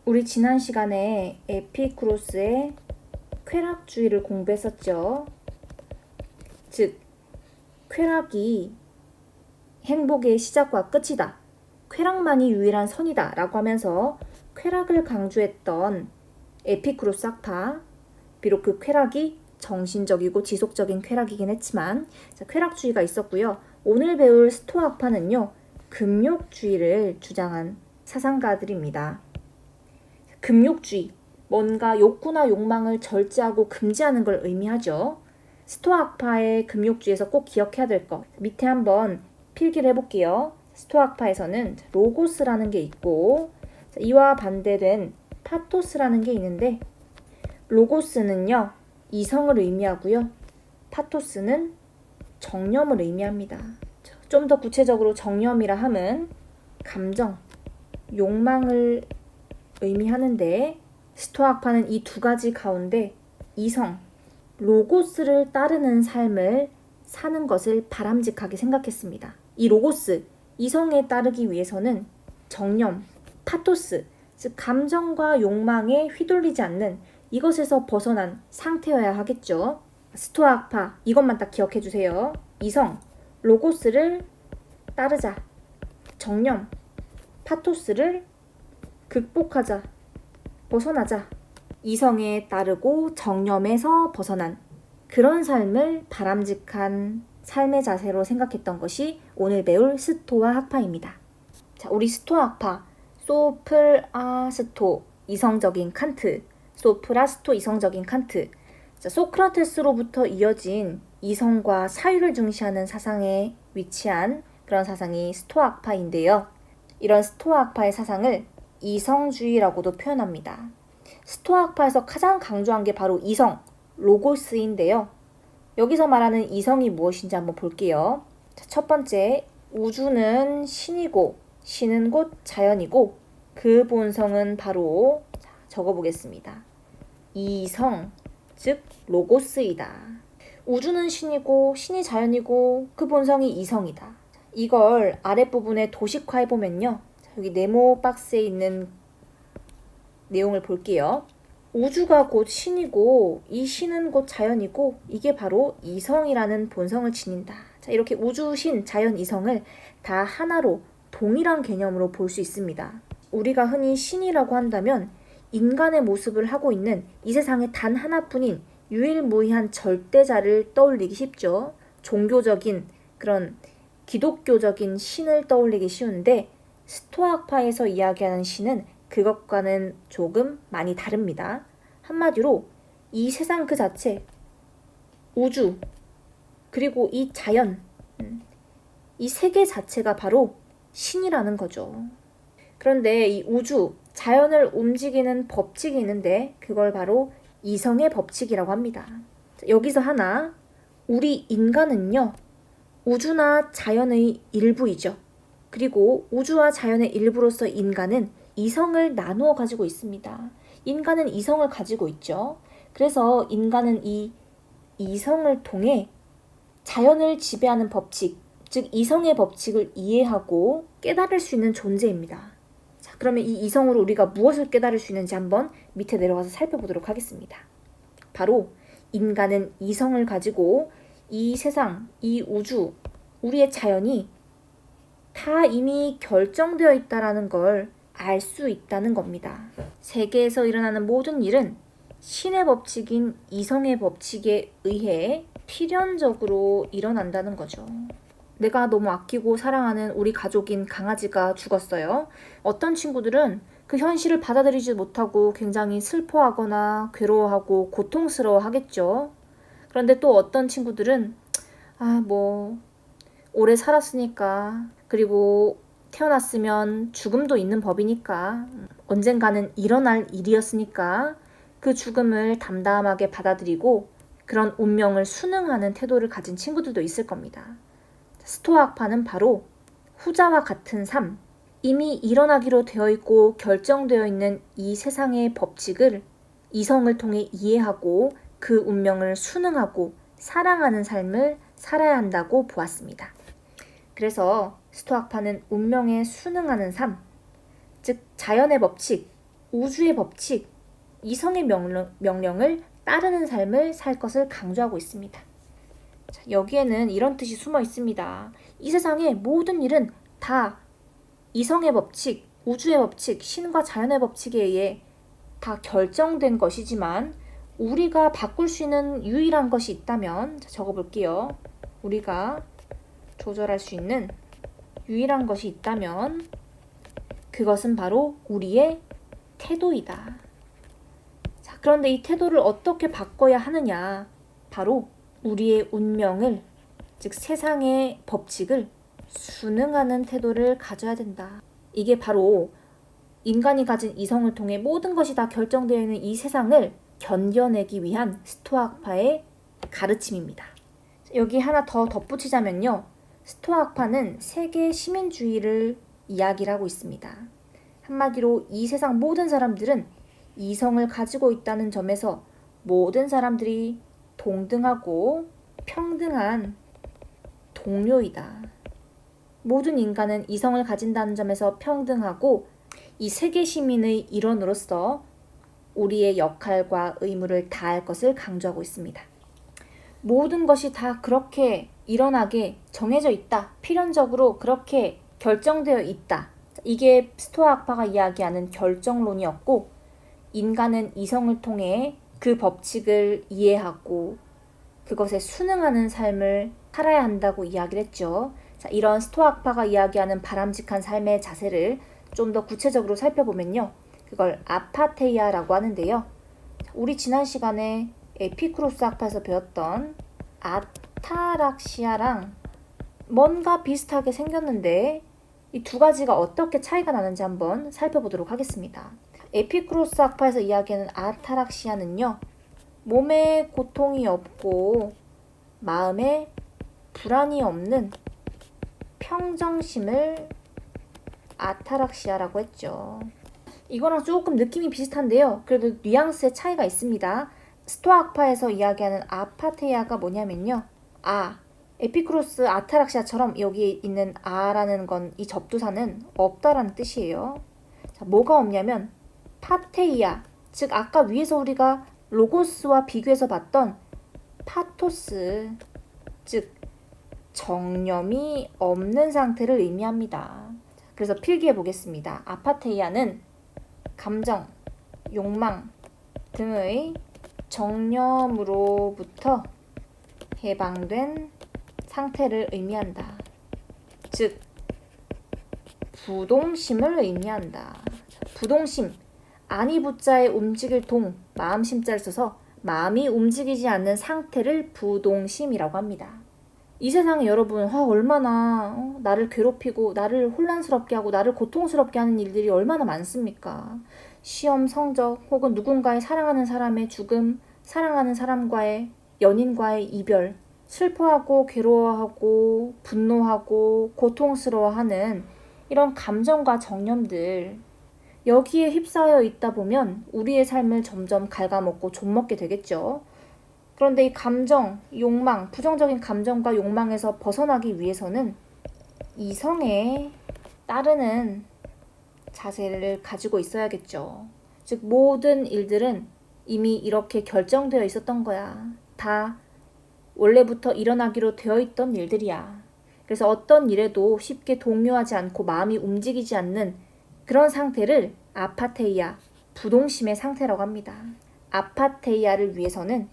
우리 지난 시간에 에피쿠로스의 쾌락주의를 공부했었죠. 즉, 쾌락이 행복의 시작과 끝이다. 쾌락만이 유일한 선이다. 라고 하면서 쾌락을 강조했던 에피쿠로스 학파. 비록 그 쾌락이 정신적이고 지속적인 쾌락이긴 했지만 쾌락주의가 있었고요. 오늘 배울 스토아 학파는요. 금욕주의를 주장한 사상가들입니다. 금욕주의, 뭔가 욕구나 욕망을 절제하고 금지하는 걸 의미하죠. 스토아 학파의 금욕주의에서 꼭 기억해야 될 것, 밑에 한번 필기를 해볼게요. 스토아 학파에서는 로고스라는 게 있고 이와 반대된 파토스라는 게 있는데, 로고스는요 이성을 의미하고요, 파토스는 정념을 의미합니다. 좀 더 구체적으로 정념이라 함은 감정, 욕망을 의미하는데, 스토아 학파는 이 두 가지 가운데 이성, 로고스를 따르는 삶을 사는 것을 바람직하게 생각했습니다. 이 로고스, 이성에 따르기 위해서는 정념, 파토스, 즉 감정과 욕망에 휘둘리지 않는 이것에서 벗어난 상태여야 하겠죠. 스토아 학파, 이것만 딱 기억해 주세요. 이성, 로고스를 따르자. 정념, 파토스를 극복하자. 벗어나자. 이성에 따르고 정념에서 벗어난 그런 삶을 바람직한 삶의 자세로 생각했던 것이 오늘 배울 스토아 학파입니다. 자, 우리 스토아 학파, 소플아스토 이성적인 칸트, 소프라스토 이성적인 칸트. 자, 소크라테스로부터 이어진 이성과 사유를 중시하는 사상에 위치한 그런 사상이 스토아 학파인데요. 이런 스토아 학파의 사상을 이성주의라고도 표현합니다. 스토아 학파에서 가장 강조한 게 바로 이성, 로고스인데요. 여기서 말하는 이성이 무엇인지 한번 볼게요. 자, 첫 번째, 우주는 신이고 신은 곧 자연이고 그 본성은 바로, 적어보겠습니다. 이성, 즉 로고스이다. 우주는 신이고 신이 자연이고 그 본성이 이성이다. 이걸 아랫부분에 도식화해보면요. 여기 네모 박스에 있는 내용을 볼게요. 우주가 곧 신이고 이 신은 곧 자연이고 이게 바로 이성이라는 본성을 지닌다. 자, 이렇게 우주, 신, 자연, 이성을 다 하나로 동일한 개념으로 볼 수 있습니다. 우리가 흔히 신이라고 한다면 인간의 모습을 하고 있는 이 세상에 단 하나뿐인 유일무이한 절대자를 떠올리기 쉽죠. 종교적인 그런 기독교적인 신을 떠올리기 쉬운데, 스토아 학파에서 이야기하는 신은 그것과는 조금 많이 다릅니다. 한마디로 이 세상 그 자체, 우주, 그리고 이 자연, 이 세계 자체가 바로 신이라는 거죠. 그런데 이 우주, 자연을 움직이는 법칙이 있는데 그걸 바로 이성의 법칙이라고 합니다. 여기서 하나, 우리 인간은요, 우주나 자연의 일부이죠. 그리고 우주와 자연의 일부로서 인간은 이성을 나누어 가지고 있습니다. 인간은 이성을 가지고 있죠. 그래서 인간은 이 이성을 통해 자연을 지배하는 법칙, 즉 이성의 법칙을 이해하고 깨달을 수 있는 존재입니다. 자, 그러면 이 이성으로 우리가 무엇을 깨달을 수 있는지 한번 밑에 내려가서 살펴보도록 하겠습니다. 바로 인간은 이성을 가지고 이 세상, 이 우주, 우리의 자연이 다 이미 결정되어 있다는 걸 알 수 있다는 겁니다. 세계에서 일어나는 모든 일은 신의 법칙인 이성의 법칙에 의해 필연적으로 일어난다는 거죠. 내가 너무 아끼고 사랑하는 우리 가족인 강아지가 죽었어요. 어떤 친구들은 그 현실을 받아들이지 못하고 굉장히 슬퍼하거나 괴로워하고 고통스러워 하겠죠. 그런데 또 어떤 친구들은 오래 살았으니까, 그리고 태어났으면 죽음도 있는 법이니까, 언젠가는 일어날 일이었으니까 그 죽음을 담담하게 받아들이고 그런 운명을 순응하는 태도를 가진 친구들도 있을 겁니다. 스토아 학파는 바로 후자와 같은 삶, 이미 일어나기로 되어 있고 결정되어 있는 이 세상의 법칙을 이성을 통해 이해하고 그 운명을 순응하고 사랑하는 삶을 살아야 한다고 보았습니다. 그래서 스토아 학파는 운명에 순응하는 삶, 즉 자연의 법칙, 우주의 법칙, 이성의 명령을 따르는 삶을 살 것을 강조하고 있습니다. 자, 여기에는 이런 뜻이 숨어 있습니다. 이 세상의 모든 일은 다 이성의 법칙, 우주의 법칙, 신과 자연의 법칙에 의해 다 결정된 것이지만 우리가 바꿀 수 있는 유일한 것이 있다면, 자, 적어볼게요. 우리가 조절할 수 있는 유일한 것이 있다면 그것은 바로 우리의 태도이다. 자, 그런데 이 태도를 어떻게 바꿔야 하느냐? 바로 우리의 운명을, 즉 세상의 법칙을 순응하는 태도를 가져야 된다. 이게 바로 인간이 가진 이성을 통해 모든 것이 다 결정되어 있는 이 세상을 견뎌내기 위한 스토아학파의 가르침입니다. 여기 하나 더 덧붙이자면요. 스토아학파는 세계 시민주의를 이야기를 하고 있습니다. 한마디로 이 세상 모든 사람들은 이성을 가지고 있다는 점에서 모든 사람들이 동등하고 평등한 동료이다. 모든 인간은 이성을 가진다는 점에서 평등하고 이 세계 시민의 일원으로서 우리의 역할과 의무를 다할 것을 강조하고 있습니다. 모든 것이 다 그렇게 일어나게 정해져 있다. 필연적으로 그렇게 결정되어 있다. 이게 스토아학파가 이야기하는 결정론이었고, 인간은 이성을 통해 그 법칙을 이해하고 그것에 순응하는 삶을 살아야 한다고 이야기를 했죠. 자, 이런 스토아학파가 이야기하는 바람직한 삶의 자세를 좀 더 구체적으로 살펴보면요. 그걸 아파테이아라고 하는데요. 우리 지난 시간에 에피쿠로스 학파에서 배웠던 아타락시아랑 뭔가 비슷하게 생겼는데 이 두 가지가 어떻게 차이가 나는지 한번 살펴보도록 하겠습니다. 에피쿠로스 학파에서 이야기하는 아타락시아는요. 몸에 고통이 없고 마음에 불안이 없는 평정심을 아타락시아라고 했죠. 이거랑 조금 느낌이 비슷한데요. 그래도 뉘앙스의 차이가 있습니다. 스토아학파에서 이야기하는 아파테이아가 뭐냐면요. 에피쿠로스 아타락시아처럼 여기 있는 아라는 건 이 접두사는 없다라는 뜻이에요. 자, 뭐가 없냐면 파테이아, 즉 아까 위에서 우리가 로고스와 비교해서 봤던 파토스, 즉 정념이 없는 상태를 의미합니다. 그래서 필기해 보겠습니다. 아파테이아는 감정, 욕망 등의 정념으로부터 해방된 상태를 의미한다. 즉 부동심을 의미한다. 부동심, 아니 부자에 움직일 동, 마음심자를 써서 마음이 움직이지 않는 상태를 부동심이라고 합니다. 이 세상에 여러분 얼마나 나를 괴롭히고 나를 혼란스럽게 하고 나를 고통스럽게 하는 일들이 얼마나 많습니까? 시험 성적 혹은 누군가의 사랑하는 사람의 죽음, 사랑하는 사람과의 연인과의 이별, 슬퍼하고 괴로워하고 분노하고 고통스러워하는 이런 감정과 정념들, 여기에 휩싸여 있다 보면 우리의 삶을 점점 갉아먹고 좀먹게 되겠죠. 그런데 이 감정, 욕망, 부정적인 감정과 욕망에서 벗어나기 위해서는 이성에 따르는 자세를 가지고 있어야겠죠. 즉 모든 일들은 이미 이렇게 결정되어 있었던 거야. 다 원래부터 일어나기로 되어 있던 일들이야. 그래서 어떤 일에도 쉽게 동요하지 않고 마음이 움직이지 않는 그런 상태를 아파테이아, 부동심의 상태라고 합니다. 아파테이아를 위해서는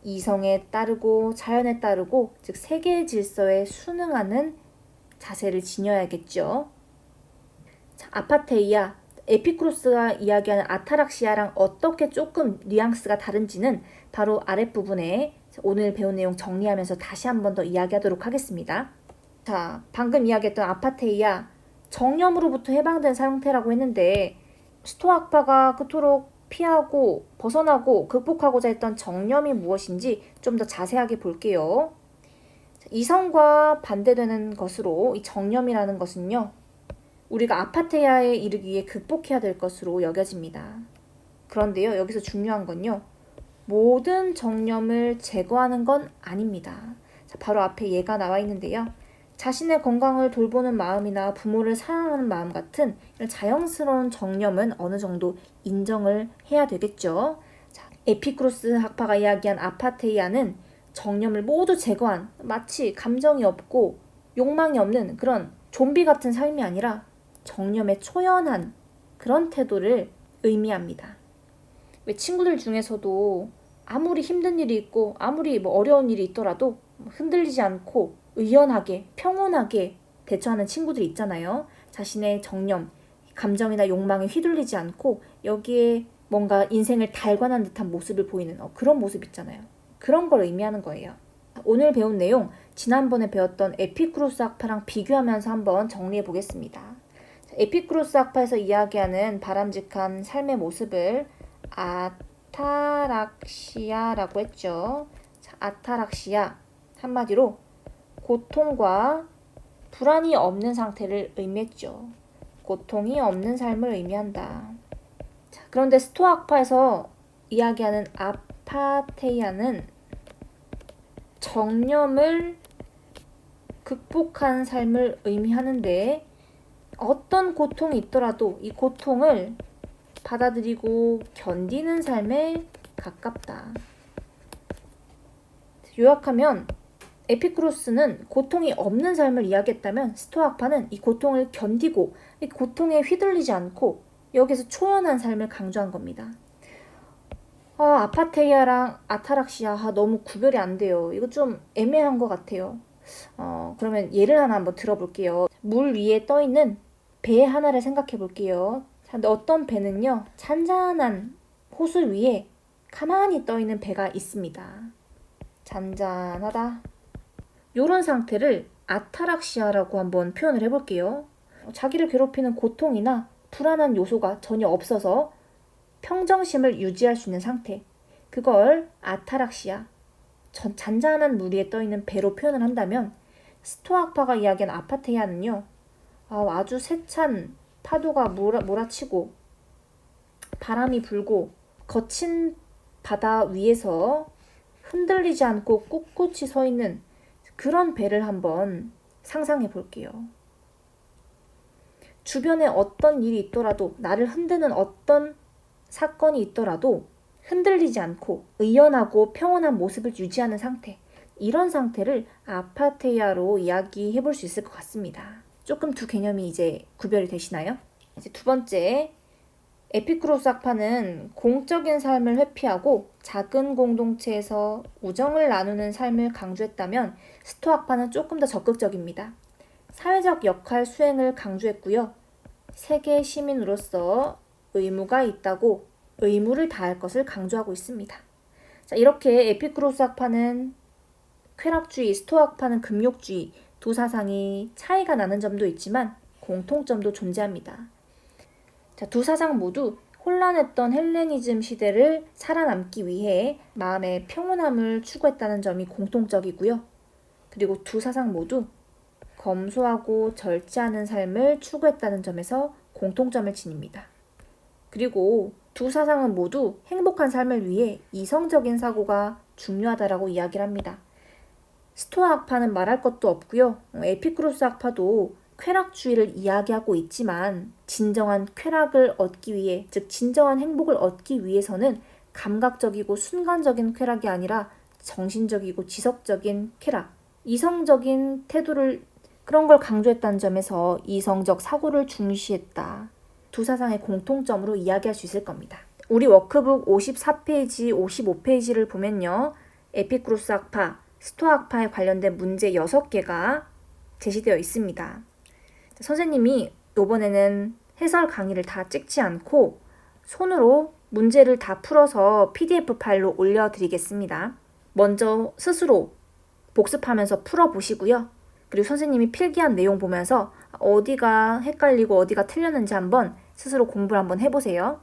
이성에 따르고 자연에 따르고 즉 세계의 질서에 순응하는 자세를 지녀야겠죠. 자, 아파테이아, 에피쿠로스가 이야기하는 아타락시아랑 어떻게 조금 뉘앙스가 다른지는 바로 아랫부분에 오늘 배운 내용 정리하면서 다시 한 번 더 이야기하도록 하겠습니다. 자, 방금 이야기했던 아파테이아, 정념으로부터 해방된 상태라고 했는데 스토아학파가 그토록 피하고 벗어나고 극복하고자 했던 정념이 무엇인지 좀 더 자세하게 볼게요. 이성과 반대되는 것으로 이 정념이라는 것은요. 우리가 아파테이아에 이르기 위해 극복해야 될 것으로 여겨집니다. 그런데요. 여기서 중요한 건요. 모든 정념을 제거하는 건 아닙니다. 자, 바로 앞에 예가 나와 있는데요. 자신의 건강을 돌보는 마음이나 부모를 사랑하는 마음 같은 이런 자연스러운 정념은 어느 정도 인정을 해야 되겠죠. 자, 에피쿠로스 학파가 이야기한 아파테이아는 정념을 모두 제거한 마치 감정이 없고 욕망이 없는 그런 좀비 같은 삶이 아니라 정념에 초연한 그런 태도를 의미합니다. 왜 친구들 중에서도 아무리 힘든 일이 있고 아무리 어려운 일이 있더라도 흔들리지 않고 의연하게 평온하게 대처하는 친구들이 있잖아요. 자신의 정념, 감정이나 욕망에 휘둘리지 않고 여기에 뭔가 인생을 달관한 듯한 모습을 보이는 그런 모습 있잖아요. 그런 걸 의미하는 거예요. 오늘 배운 내용 지난번에 배웠던 에피쿠로스 학파랑 비교하면서 한번 정리해 보겠습니다. 에피쿠로스 학파에서 이야기하는 바람직한 삶의 모습을 아타락시아라고 했죠. 자, 아타락시아 한마디로 고통과 불안이 없는 상태를 의미했죠. 고통이 없는 삶을 의미한다. 자, 그런데 스토아 학파에서 이야기하는 아파테이아는 정념을 극복한 삶을 의미하는데 어떤 고통이 있더라도 이 고통을 받아들이고 견디는 삶에 가깝다. 요약하면 에피쿠로스는 고통이 없는 삶을 이야기했다면 스토아 학파는 이 고통을 견디고 이 고통에 휘둘리지 않고 여기서 초연한 삶을 강조한 겁니다. 아파테이아랑 아타락시아 너무 구별이 안 돼요. 이거 좀 애매한 것 같아요. 그러면 예를 하나 한번 들어볼게요. 물 위에 떠있는 배 하나를 생각해 볼게요. 근데 어떤 배는요, 잔잔한 호수 위에 가만히 떠있는 배가 있습니다. 잔잔하다. 이런 상태를 아타락시아라고 한번 표현을 해볼게요. 자기를 괴롭히는 고통이나 불안한 요소가 전혀 없어서 평정심을 유지할 수 있는 상태. 그걸 아타락시아, 잔잔한 물 위에 떠있는 배로 표현을 한다면 스토아 학파가 이야기한 아파테이아는요, 아주 세찬 파도가 몰아치고 바람이 불고 거친 바다 위에서 흔들리지 않고 꿋꿋이 서 있는 그런 배를 한번 상상해 볼게요. 주변에 어떤 일이 있더라도 나를 흔드는 어떤 사건이 있더라도 흔들리지 않고 의연하고 평온한 모습을 유지하는 상태. 이런 상태를 아파테이아로 이야기해 볼 수 있을 것 같습니다. 조금 두 개념이 이제 구별이 되시나요? 이제 두 번째, 에피쿠로스 학파는 공적인 삶을 회피하고 작은 공동체에서 우정을 나누는 삶을 강조했다면 스토아 학파는 조금 더 적극적입니다. 사회적 역할 수행을 강조했고요. 세계 시민으로서 의무가 있다고 의무를 다할 것을 강조하고 있습니다. 자, 이렇게 에피쿠로스 학파는 쾌락주의, 스토아 학파는 금욕주의, 두 사상이 차이가 나는 점도 있지만 공통점도 존재합니다. 자, 두 사상 모두 혼란했던 헬레니즘 시대를 살아남기 위해 마음의 평온함을 추구했다는 점이 공통적이고요. 그리고 두 사상 모두 검소하고 절제하는 삶을 추구했다는 점에서 공통점을 지닙니다. 그리고 두 사상은 모두 행복한 삶을 위해 이성적인 사고가 중요하다라고 이야기를 합니다. 스토아 학파는 말할 것도 없고요. 에피쿠로스 학파도 쾌락주의를 이야기하고 있지만 진정한 쾌락을 얻기 위해, 즉 진정한 행복을 얻기 위해서는 감각적이고 순간적인 쾌락이 아니라 정신적이고 지속적인 쾌락, 이성적인 태도를 그런 걸 강조했다는 점에서 이성적 사고를 중시했다. 두 사상의 공통점으로 이야기할 수 있을 겁니다. 우리 워크북 54페이지, 55페이지를 보면요. 에피쿠로스 학파, 스토아 학파에 관련된 문제 6개가 제시되어 있습니다. 선생님이 이번에는 해설 강의를 다 찍지 않고 손으로 문제를 다 풀어서 PDF 파일로 올려드리겠습니다. 먼저 스스로 복습하면서 풀어보시고요. 그리고 선생님이 필기한 내용 보면서 어디가 헷갈리고 어디가 틀렸는지 한번 스스로 공부를 한번 해보세요.